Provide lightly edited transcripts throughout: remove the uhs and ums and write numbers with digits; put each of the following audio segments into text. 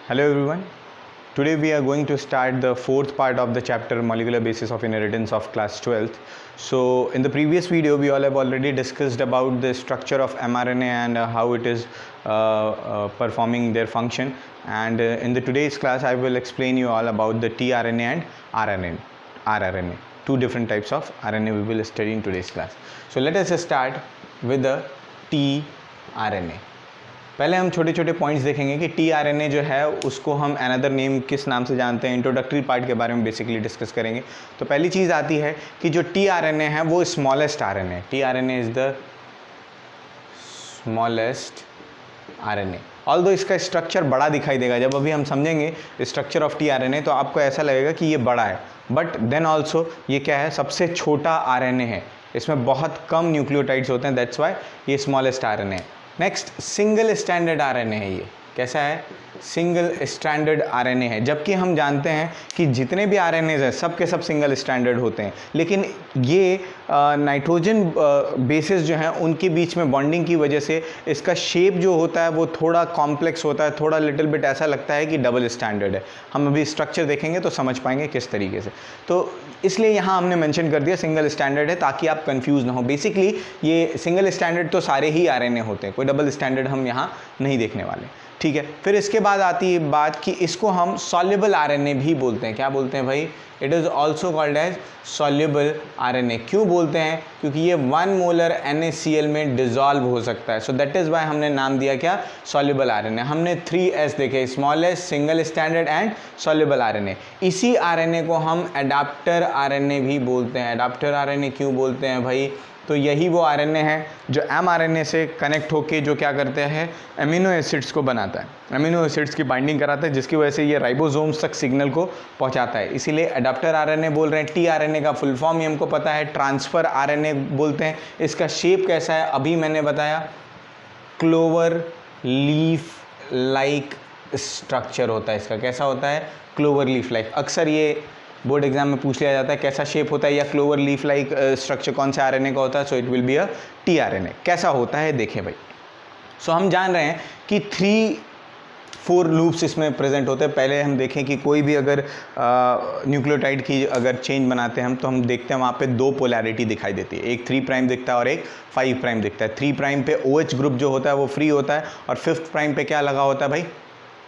Hello everyone. Today we are going to start the fourth part of the chapter molecular basis of inheritance of class 12th. So in the previous video we all have already discussed about the structure of mRNA and how it is performing their function, and in the today's class I will explain you all about the tRNA and rRNA. Two different types of RNA we will study in today's class. So let us start with the tRNA. पहले हम छोटे छोटे points देखेंगे कि tRNA जो है उसको हम अनदर नेम किस नाम से जानते हैं। इंट्रोडक्टरी पार्ट के बारे में बेसिकली डिस्कस करेंगे। तो पहली चीज़ आती है कि जो tRNA है वो स्मॉलेस्ट RNA है। tRNA is the smallest RNA। Although इसका स्ट्रक्चर बड़ा दिखाई देगा, जब अभी हम समझेंगे स्ट्रक्चर ऑफ tRNA तो आपको ऐसा लगेगा कि ये बड़ा है, बट देन ऑल्सो ये क्या है, सबसे छोटा RNA है। इसमें बहुत कम न्यूक्लियोटाइड्स होते हैं, दैट्स वाई ये स्मॉलेस्ट RNA है। नेक्स्ट सिंगल स्टैंडर्ड RNA है। ये कैसा है, सिंगल स्टैंडर्ड RNA है। जबकि हम जानते हैं कि जितने भी RNAs हैं सब के सब सिंगल स्टैंडर्ड होते हैं, लेकिन ये नाइट्रोजन बेसिस जो हैं उनके बीच में बॉन्डिंग की वजह से इसका शेप जो होता है वो थोड़ा कॉम्प्लेक्स होता है, थोड़ा लिटिल बिट ऐसा लगता है कि डबल स्टैंडर्ड है। हम अभी स्ट्रक्चर देखेंगे तो समझ पाएंगे किस तरीके से। तो इसलिए यहाँ हमने मेंशन कर दिया सिंगल स्टैंडर्ड है, ताकि आप कंफ्यूज ना हो। बेसिकली ये सिंगल स्टैंडर्ड तो सारे ही RNA होते हैं, कोई डबल स्टैंडर्ड हम यहाँ नहीं देखने वाले, ठीक है। फिर इसके बाद आती है बात कि इसको हम सॉल्युबल RNA भी बोलते हैं। क्या बोलते हैं भाई? It is also called as soluble RNA। क्यों बोलते हैं? क्योंकि ये 1 मोलर NaCl में डिजॉल्व हो सकता है। सो दैट इज़ वाई हमने नाम दिया क्या, सॉल्युबल RNA। हमने 3S देखे, smallest, single standard and soluble RNA। इसी RNA को हम एडाप्टर RNA भी बोलते हैं। एडाप्टर RNA क्यों बोलते हैं भाई? तो यही वो RNA है जो mRNA से कनेक्ट होके जो क्या करते हैं, अमीनो एसिड्स को बनाता है, अमीनो एसिड्स की बाइंडिंग कराता है, जिसकी वजह से ये राइबोसोम्स तक सिग्नल को पहुंचाता है। इसीलिए एडाप्टर RNA बोल रहे हैं। tRNA का फुल फॉर्म ही हमको पता है, ट्रांसफ़र RNA बोलते हैं। इसका शेप कैसा है अभी मैंने बताया, क्लोवर लीफ लाइक स्ट्रक्चर होता है इसका। कैसा होता है? Clover leaf like. अक्सर ये बोर्ड एग्जाम में पूछ लिया जाता है कैसा शेप होता है या क्लोवर लीफ लाइक स्ट्रक्चर कौन से RNA का होता है। So it will be a tRNA। कैसा होता है देखें भाई। सो हम जान रहे हैं कि 3-4 लूप्स इसमें प्रेजेंट होते हैं। पहले हम देखें कि कोई भी अगर न्यूक्लियोटाइड की अगर चेंज बनाते हैं हम, तो हम देखते हैं वहाँ पे 2 पोलैरिटी दिखाई देती है, एक 3' दिखता है और एक 5' दिखता है। 3' पे OH ग्रुप जो होता है वो फ्री होता है, और 5th' पे क्या लगा होता है भाई?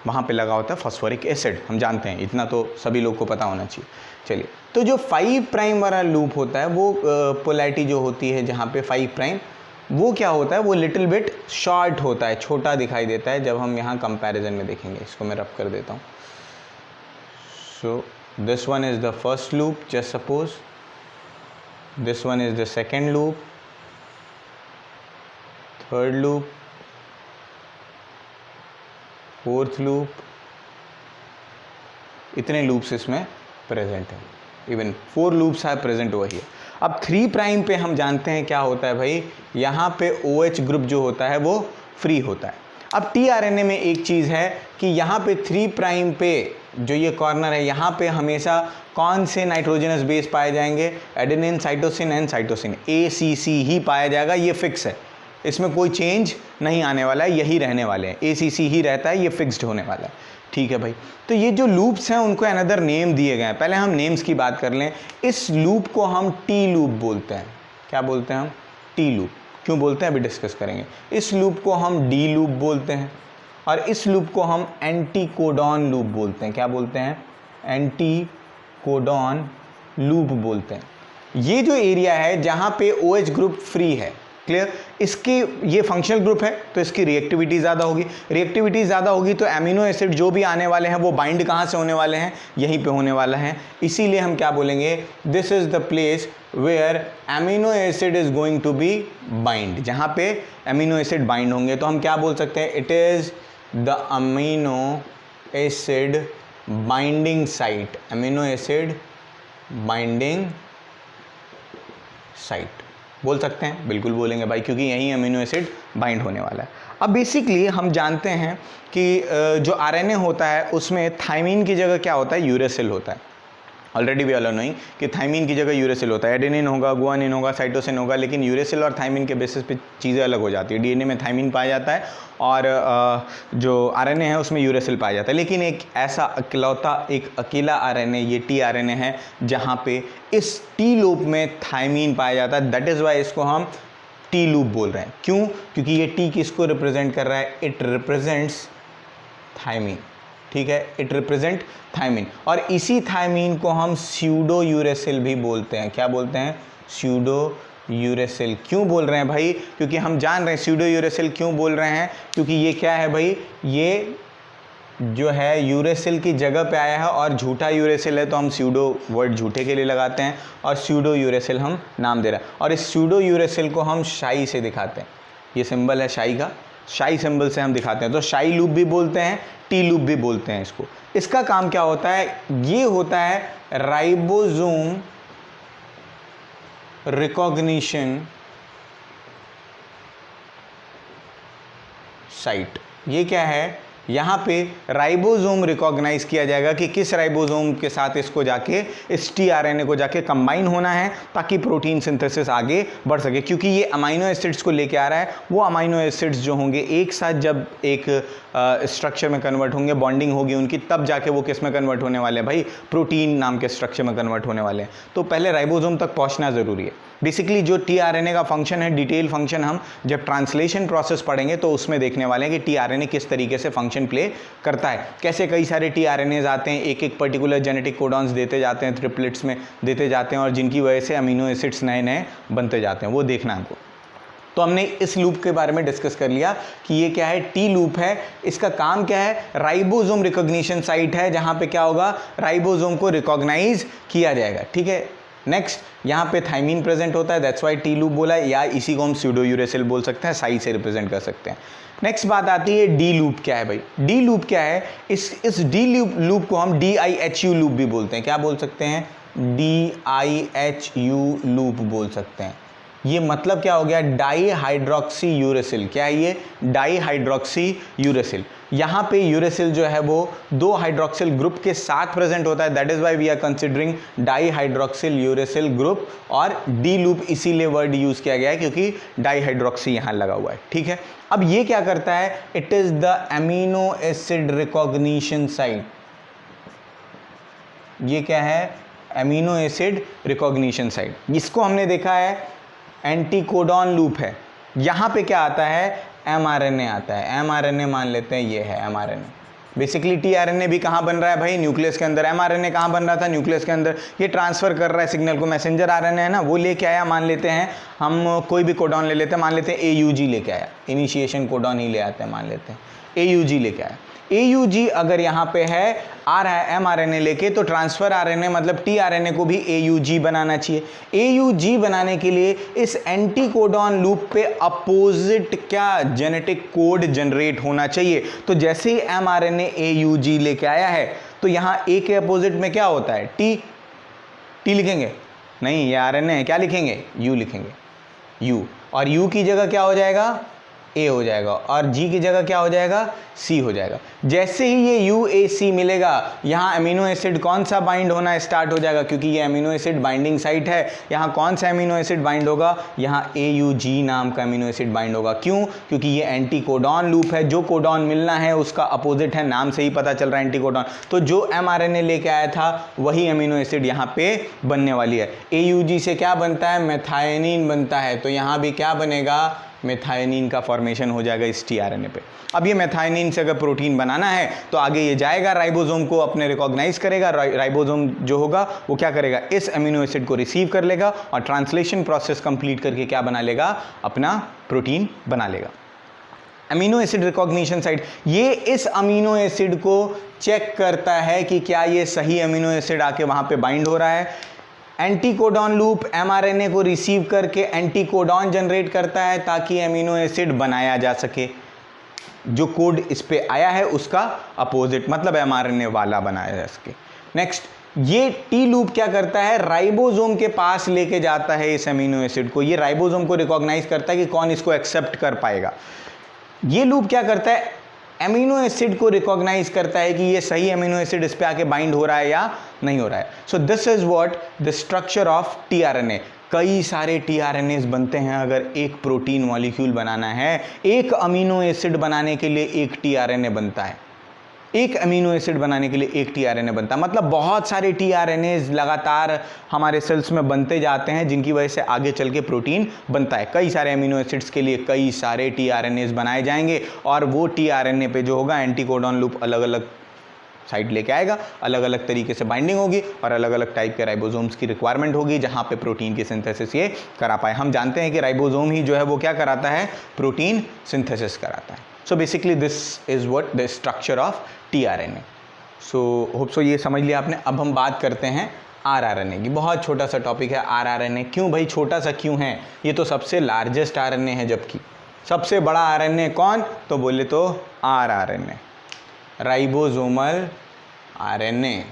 वहाँ पे लगा होता है फॉस्फोरिक एसिड। हम जानते हैं, इतना तो सभी लोग को पता होना चाहिए। चलिए, तो जो 5' वाला लूप होता है वो पोलैरिटी जो होती है जहाँ पे 5', वो क्या होता है, वो लिटिल बिट शॉर्ट होता है, छोटा दिखाई देता है जब हम यहाँ कंपैरिजन में देखेंगे। इसको मैं रब कर देता हूँ। So this one is the first loop, just suppose this one is the second loop, third loop, fourth loop, इतने लूप्स इसमें प्रेजेंट है। इवन 4 लूप्स है प्रेजेंट वही है। अब 3' पे हम जानते हैं क्या होता है भाई, यहाँ पे OH ग्रुप जो होता है वो फ्री होता है। अब tRNA में एक चीज़ है कि यहाँ पे 3' पे जो ये कॉर्नर है, यहाँ पे हमेशा कौन से नाइट्रोजनस बेस पाए जाएंगे? Adenine, cytosine and cytosine, ACC ही पाया जाएगा। ये फिक्स है, इसमें कोई चेंज नहीं आने वाला है, यही रहने वाले हैं। ACC ही रहता है, ये फिक्स्ड होने वाला है, ठीक है भाई। तो ये जो लूप्स हैं उनको अनदर नेम दिए गए हैं। पहले हम नेम्स की बात कर लें। इस लूप को हम T लूप बोलते हैं। क्या बोलते हैं हम? T loop. क्यों बोलते हैं अभी डिस्कस करेंगे। इस लूप को हम D लूप बोलते हैं, और इस लूप को हम एंटीकोडॉन लूप बोलते हैं। क्या बोलते हैं? एंटीकोडॉन लूप बोलते हैं। ये जो एरिया है जहाँ पे OH ग्रुप फ्री है, क्लियर। इसकी ये फंक्शनल ग्रुप है तो इसकी रिएक्टिविटी ज़्यादा होगी। रिएक्टिविटी ज़्यादा होगी तो एमिनो एसिड जो भी आने वाले हैं वो बाइंड कहाँ से होने वाले हैं? यहीं पे होने वाला है। इसीलिए हम क्या बोलेंगे, this is the place where amino acid is going to be bind. जहाँ पे एमिनो एसिड बाइंड होंगे तो हम क्या बोल सकते हैं, it is the amino acid binding site. Amino acid binding site बोल सकते हैं, बिल्कुल बोलेंगे भाई, क्योंकि यही अमीनो एसिड बाइंड होने वाला है। अब बेसिकली हम जानते हैं कि जो RNA होता है उसमें थायमीन की जगह क्या होता है, यूरेसिल होता है। ऑलरेडी वी ऑल नोइंग कि थाइमिन की जगह यूरेसिल होता है, एडेनिन होगा, गुआनिन होगा, साइटोसिन होगा, लेकिन यूरेसिल और थाइमिन के बेसिस पे चीज़ें अलग हो जाती है। डीएनए में थाइमिन पाया जाता है और जो आरएनए है उसमें यूरेसिल पाया जाता है, लेकिन एक ऐसा एक अकेला आरएनए, ये टी आरएनए है जहाँ पे इस टी लूप में थाइमिन पाया जाता है। दैट इज़ वाई इसको हम टी लूप बोल रहे हैं। क्यों? क्योंकि ये टी किसको रिप्रेजेंट कर रहा है? It represents thymine. ठीक है, इट रिप्रेजेंट थाइमिन, और इसी थाइमिन को हम स्यूडो यूरेसिल भी बोलते हैं। क्या बोलते हैं? Pseudo uracil. क्यों बोल रहे हैं भाई? क्योंकि हम जान रहे हैं स्यूडो यूरेसिल क्यों बोल रहे हैं, क्योंकि ये क्या है भाई, ये जो है यूरेसिल की जगह पे आया है, और झूठा यूरेसिल है तो हम स्यूडो वर्ड झूठे के लिए लगाते हैं और स्यूडो यूरेसिल हम नाम दे रहे हैं, और इस स्यूडो यूरेसिल को हम शाई से दिखाते हैं। ये सिंबल है शाई का, शाई सिंबल से हम दिखाते हैं, तो शाई लूप भी बोलते हैं, टी लूप भी बोलते हैं इसको। इसका काम क्या होता है? ये होता है राइबोसोम रिकॉग्निशन साइट। ये क्या है? यहाँ पे राइबोसोम रिकॉग्नाइज किया जाएगा कि किस राइबोसोम के साथ इसको जाके, इस टीआरएनए को जाके कंबाइन होना है ताकि प्रोटीन सिंथेसिस आगे बढ़ सके, क्योंकि ये अमाइनो एसिड्स को लेके आ रहा है। वो अमाइनो एसिड्स जो होंगे एक साथ जब एक स्ट्रक्चर में कन्वर्ट होंगे, बॉन्डिंग होगी उनकी, तब जाके वो किस में कन्वर्ट होने वाले हैं भाई? प्रोटीन नाम के स्ट्रक्चर में कन्वर्ट होने वाले हैं। तो पहले राइबोसोम तक पहुंचना ज़रूरी है। बेसिकली जो टीआरएनए का फंक्शन है, डिटेल फंक्शन हम जब ट्रांसलेशन प्रोसेस पढ़ेंगे तो उसमें देखने वाले हैं कि टीआरएनए किस तरीके से फंक्शन प्ले करता है, कैसे कई सारे टीआरएनएज आते हैं, एक एक पर्टिकुलर जेनेटिक कोडॉन्स देते जाते हैं, ट्रिपलेट्स में देते जाते हैं, और जिनकी वजह से अमीनो एसिड्स नए नए बनते जाते हैं, वो देखना है हमको। तो हमने इस लूप के बारे में डिस्कस कर लिया कि ये क्या है, टी लूप है। इसका काम क्या है? राइबोसोम रिकॉग्निशन साइट है, जहां पे क्या होगा, राइबोसोम को रिकॉग्नाइज किया जाएगा। ठीक है, नेक्स्ट, यहाँ पे थाइमिन प्रेजेंट होता है, दैट्स वाई टी लूप बोला है, या इसी को हम स्यूडो यूरेसिल बोल सकते हैं, साई से रिप्रेजेंट कर सकते हैं। नेक्स्ट बात आती है डी लूप क्या है भाई? डी लूप क्या है? इस डी लूप को हम DIHU लूप भी बोलते हैं। क्या बोल सकते हैं? DIHU लूप बोल सकते हैं। ये मतलब क्या हो गया? Di hydroxy uracil. क्या है ये? Di hydroxy uracil. यहाँ पे यूरेसिल जो है वो दो हाइड्रोक्सिल ग्रुप के साथ प्रेजेंट होता है, that is why we are considering di hydroxyl uracil group, और डी लूप इसीलिए वर्ड यूज किया गया है क्योंकि डाई हाइड्रोक्सी यहाँ लगा हुआ है। ठीक है, अब ये क्या करता है? It is the amino acid recognition site. ये क्या है? Amino acid recognition site. इसको हमने देखा है एंटीकोडॉन लूप है। यहाँ पे क्या आता है? mRNA आता है। mRNA मान लेते हैं ये है mRNA। बेसिकली टीआरएनए भी कहाँ बन रहा है भाई? न्यूक्लियस के अंदर। mRNA कहाँ बन रहा था? न्यूक्लियस के अंदर। ये ट्रांसफर कर रहा है सिग्नल को, मैसेंजर आरएनए है ना, वो लेके आया। मान लेते हैं हम कोई भी कोडॉन ले लेते हैं, मान लेते हैं AUG लेके आया, इनिशिएशन कोडॉन ही ले आते हैं, मान लेते हैं AUG लेके आया। AUG अगर यहाँ पे है, आ रहा है mRNA लेके, तो ट्रांसफर आरएनए मतलब टीआरएनए को भी AUG बनाना चाहिए। AUG बनाने के लिए इस एंटीकोडॉन लूप पे अपोजिट क्या जेनेटिक कोड जनरेट होना चाहिए। तो जैसे ही mRNA AUG लेके आया है, तो यहाँ A के अपोजिट में क्या होता है? T लिखेंगे? नहीं, ये RNA है, क्या लिखेंगे? U लिखेंगे, U। और U की जगह क्या हो जाएगा? A हो जाएगा, और G की जगह क्या हो जाएगा? C हो जाएगा। जैसे ही ये UAC मिलेगा, यहाँ अमीनो एसिड कौन सा बाइंड होना स्टार्ट हो जाएगा, क्योंकि ये अमीनो एसिड बाइंडिंग साइट है। यहाँ कौन सा अमीनो एसिड बाइंड होगा? यहाँ AUG नाम का अमीनो एसिड बाइंड होगा। क्यों? क्योंकि ये एंटीकोडॉन लूप है, जो कोडॉन मिलना है उसका अपोजिट है, नाम से ही पता चल रहा है एंटीकोडॉन। तो जो mRNA लेके आया था वही अमीनो एसिड यहाँ पे बनने वाली है। AUG से क्या बनता है? मेथायोनिन बनता है। तो यहाँ भी क्या बनेगा? मेथायोनिन का फॉर्मेशन हो जाएगा इस टीआरएनए पे। अब ये मेथायोनिन से अगर प्रोटीन बनाना है तो आगे ये जाएगा, राइबोसोम को अपने रिकॉग्नाइज करेगा। राइबोसोम जो होगा वो क्या करेगा? इस अमीनो एसिड को रिसीव कर लेगा और ट्रांसलेशन प्रोसेस कंप्लीट करके क्या बना लेगा? अपना प्रोटीन बना लेगा। अमीनो एसिड रिकॉग्निशन साइट, ये इस अमीनो एसिड को चेक करता है कि क्या ये सही अमीनो एसिड आके वहाँ पे बाइंड हो रहा है। एंटीकोडॉन लूप mRNA को रिसीव करके एंटीकोडॉन जनरेट करता है ताकि अमीनो एसिड बनाया जा सके। जो कोड इस पे आया है उसका अपोजिट, मतलब mRNA वाला बनाया जा सके। नेक्स्ट, ये टी लूप क्या करता है? राइबोसोम के पास लेके जाता है इस अमीनो एसिड को। ये राइबोसोम को रिकॉग्नाइज करता है कि कौन इसको एक्सेप्ट कर पाएगा। ये लूप क्या करता है? एमिनो एसिड को रिकॉग्नाइज करता है कि ये सही एमिनो एसिड इस पे आके बाइंड हो रहा है या नहीं हो रहा है. So this is what the structure of tRNA. कई सारे टीआरएनएस बनते हैं. अगर एक प्रोटीन मॉलिक्यूल बनाना है, एक अमीनो एसिड बनाने के लिए एक टीआरएनए बनता है. एक अमीनो एसिड बनाने के लिए एक टीआरएनए बनता है. मतलब बहुत सारे टीआरएनएस लगातार हमारे सेल्स में बनते जाते हैं, जिनकी वजह से आगे चल के प्रोटीन बनता है. कई सारे अमीनो एसिड्स के लिए कई सारे टीआरएनएस बनाए जाएंगे और वो टीआरएनए पे जो होगा एंटीकोडॉन लूप अलग अलग साइड लेके आएगा, अलग अलग तरीके से बाइंडिंग होगी और अलग अलग टाइप के राइबोसोम्स की रिक्वायरमेंट होगी जहां पे प्रोटीन की सिंथेसिस ये करा पाए. हम जानते हैं कि राइबोसोम ही जो है वो क्या कराता है, प्रोटीन सिंथेसिस कराता है. So basically this is what the structure of tRNA. So hope so ये समझ लिया आपने. अब हम बात करते हैं आरआरएनए की. बहुत छोटा सा टॉपिक है आरआरएनए. क्यों भाई छोटा सा क्यों है? ये तो सबसे लार्जेस्ट आरएनए है, जबकि सबसे बड़ा आरएनए कौन? तो बोले तो आरआरएनए, राइबोसोमल आरएनए,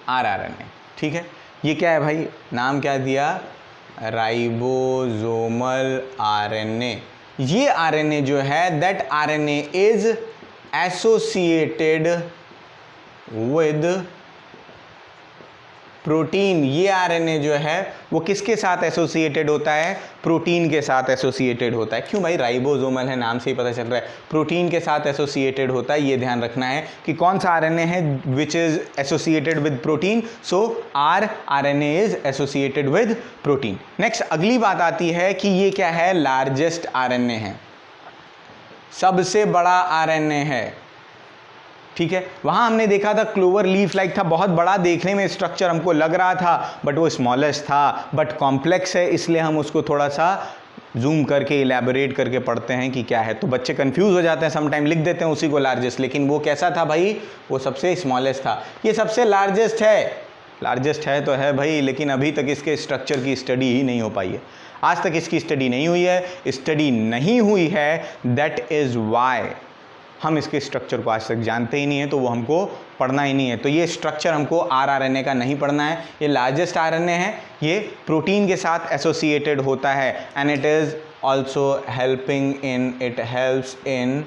आरआरएनए. ठीक है, ये क्या है भाई? नाम क्या दिया? Ribosomal RNA. ये आरएनए जो है, that RNA is associated with protein. ये आरएनए जो है वो किसके साथ एसोसिएटेड होता है? प्रोटीन के साथ एसोसिएटेड होता है. क्यों भाई? राइबोसोमल है, नाम से ही पता चल रहा है प्रोटीन के साथ एसोसिएटेड होता है. ये ध्यान रखना है कि कौन सा आरएनए है which is associated with protein. So RNA is associated with protein. Next अगली बात आती है कि ये क्या है? लार्जेस्ट आरएनए है, सबसे बड़ा आरएनए है. ठीक है, वहां हमने देखा था क्लोवर लीफ लाइक था, बहुत बड़ा देखने में स्ट्रक्चर हमको लग रहा था, बट वो स्मॉलेस्ट था, बट कॉम्प्लेक्स है, इसलिए हम उसको थोड़ा सा जूम करके इलेबोरेट करके पढ़ते हैं कि क्या है. तो बच्चे कंफ्यूज हो जाते हैं, समटाइम लिख देते हैं उसी को लार्जेस्ट, लेकिन वो कैसा था भाई? वो सबसे स्मॉलेस्ट था. ये सबसे लार्जेस्ट है. लार्जेस्ट है तो है भाई, लेकिन अभी तक इसके स्ट्रक्चर की स्टडी ही नहीं हो पाई है. आज तक इसकी स्टडी नहीं हुई है. स्टडी नहीं हुई है, दैट इज वाई हम इसके स्ट्रक्चर को आज तक जानते ही नहीं है, तो वो हमको पढ़ना ही नहीं है. तो ये स्ट्रक्चर हमको आरआरएनए का नहीं पढ़ना है. ये लार्जेस्ट आरएनए है, ये प्रोटीन के साथ एसोसिएटेड होता है and it is also helping in, it helps in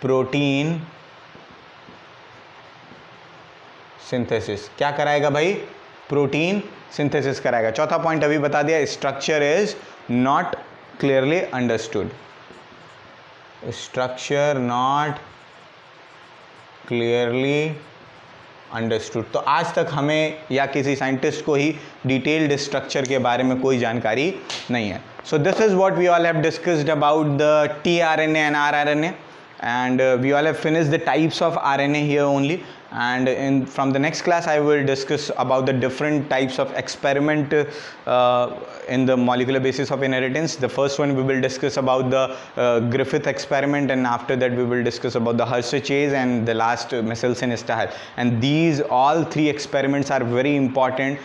protein synthesis. क्या कराएगा भाई? प्रोटीन सिंथेसिस कराएगा. चौथा पॉइंट अभी बता दिया, structure is not clearly understood. Structure not clearly understood. तो आज तक हमें या किसी साइंटिस्ट को ही डिटेल्ड स्ट्रक्चर के बारे में कोई जानकारी नहीं है. So this is what we all have discussed about the tRNA and rRNA, and we all have finished the types of RNA here only, and from the next class I will discuss about the different types of experiment in the molecular basis of inheritance. The first one we will discuss about the Griffith experiment, and after that we will discuss about the Hershey Chase, and the last Michelson-Stahl. And these all three experiments are very important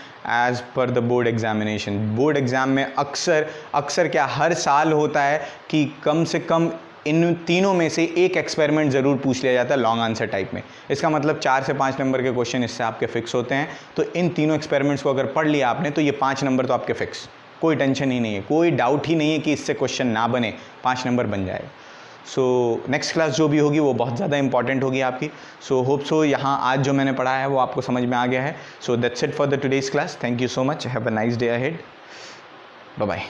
as per the board examination. board exam में अक्सर क्या हर साल होता है कि कम से कम इन तीनों में से एक एक्सपेरिमेंट ज़रूर पूछ लिया जाता है लॉन्ग आंसर टाइप में. इसका मतलब 4 से 5 नंबर के क्वेश्चन इससे आपके फिक्स होते हैं. तो इन तीनों एक्सपेरिमेंट्स को अगर पढ़ लिया आपने तो ये 5 नंबर तो आपके फिक्स, कोई टेंशन ही नहीं है, कोई डाउट ही नहीं है कि इससे क्वेश्चन ना बने, 5 नंबर बन जाए. सो नेक्स्ट क्लास जो भी होगी वो बहुत ज़्यादा इंपॉर्टेंट होगी आपकी. सो होप सो यहाँ आज जो मैंने पढ़ा है वो आपको समझ में आ गया है. So that's it for the today's class. Thank you so much. Have a nice day ahead. Bye bye.